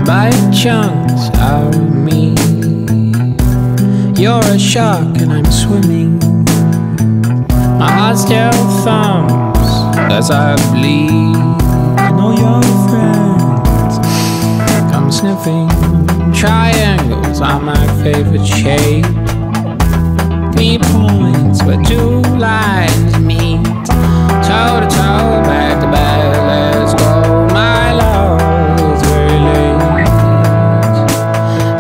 bite chunks out of me. You're a shark and I'm swimming. My heart still thumps as I bleed. And all your friends come sniffing. Triangles are my favorite shape. 3 points where 2 lines meet. Toe to toe, back to back, let's go. My love is very late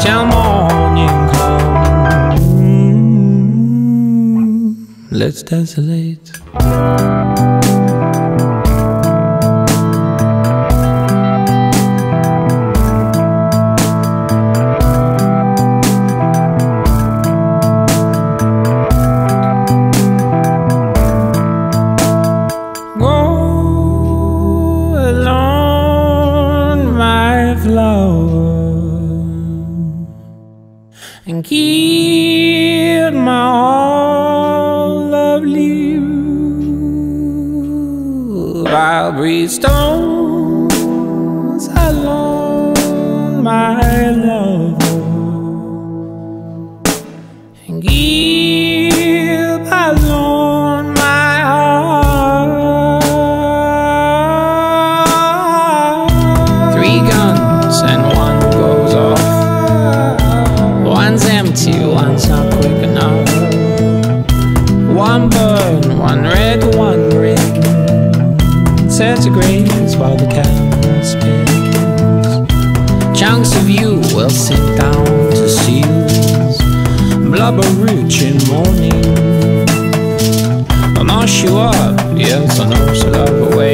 till morning comes. Let's desolate. And keep my all of you. I'll breathe stones alone, my love, and keep alone my heart. 3 guns and 1 goes off. One's empty, one's not quick enough. 1 burn, 1 red, 1 green. Centigrades while the camera spins. Chunks of you will sink down to seals. Blubber rich in morning. I'll mash you up, yes I know, so love away.